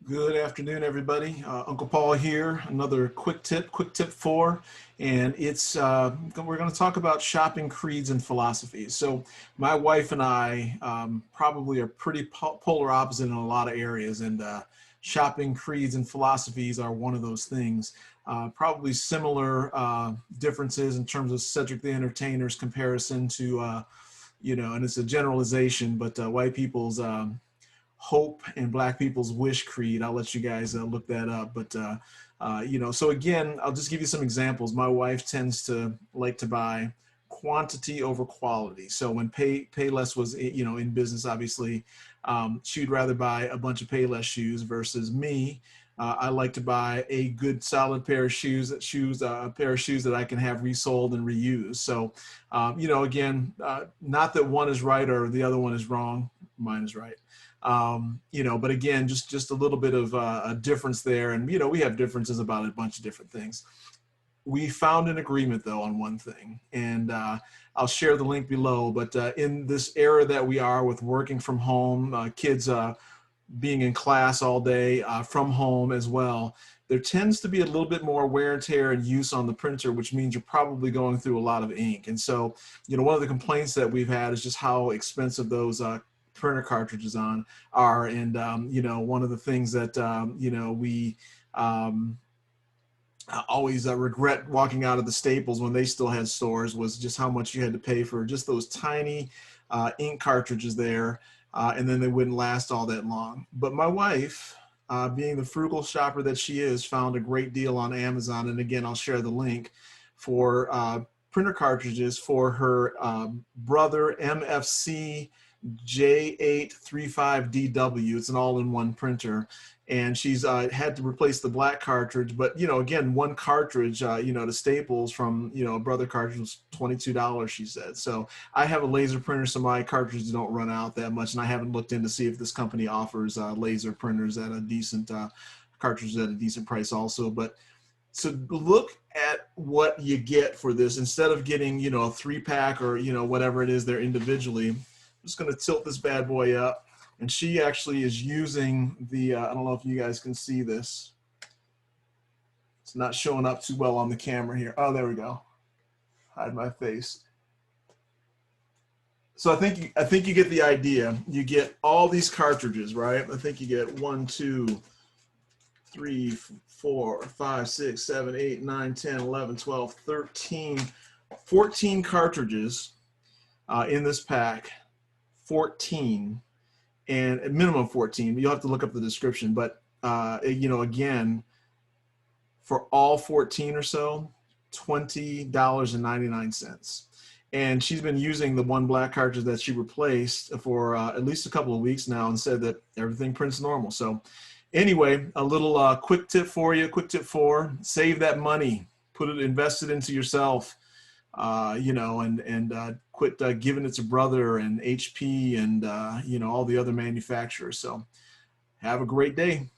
Good afternoon, everybody. Uncle Paul here. Another quick tip four, and we're going to talk about shopping creeds and philosophies. So, my wife and I probably are pretty polar opposite in a lot of areas, and shopping creeds and philosophies are one of those things. Probably similar differences in terms of Cedric the Entertainer's comparison to, and it's a generalization, but white people's hope and black people's wish creed. I'll let you guys look that up. But so again, I'll just give you some examples. My wife tends to like to buy quantity over quality. So when Payless was in business, obviously, she'd rather buy a bunch of Payless shoes versus me. I like to buy a good solid pair of shoes, a pair of shoes that I can have resold and reused. So, again, not that one is right or the other one is wrong. Mine is right. But again, just a little bit of a difference there. And, we have differences about a bunch of different things. We found an agreement, though, on one thing, and I'll share the link below. But in this era that we are with working from home, kids being in class all day from home as well, there tends to be a little bit more wear and tear and use on the printer, which means you're probably going through a lot of ink. And so, one of the complaints that we've had is just how expensive those printer cartridges are. And, one of the things that, we always regret walking out of the Staples when they still had stores was just how much you had to pay for just those tiny ink cartridges there. And then they wouldn't last all that long. But my wife, being the frugal shopper that she is, found a great deal on Amazon. And again, I'll share the link for printer cartridges for her brother MFC J835DW. It's an all-in-one printer. And she's had to replace the black cartridge. But, again, one cartridge, the Staples from, a brother cartridge was $22, she said. So I have a laser printer, so my cartridges don't run out that much. And I haven't looked in to see if this company offers laser printers at a decent cartridges at a decent price also. But so look at what you get for this. Instead of getting, a 3-pack or, whatever it is there individually, I'm just going to tilt this bad boy up. And she actually is using the, I don't know if you guys can see this. It's not showing up too well on the camera here. Oh, there we go. Hide my face. So I think you get the idea. You get all these cartridges, right? I think you get 1, 2, 3, 4, 5, 6, 7, 8, 9, 10, 11, 12, 13, 14 cartridges in this pack. 14. And at minimum 14. You'll have to look up the description. But, again, for all 14 or so, $20.99. And she's been using the one black cartridge that she replaced for at least a couple of weeks now and said that everything prints normal. So anyway, a little quick tip for you, quick tip 4, save that money, invest it into yourself. And quit giving it to Brother and HP and, all the other manufacturers. So have a great day.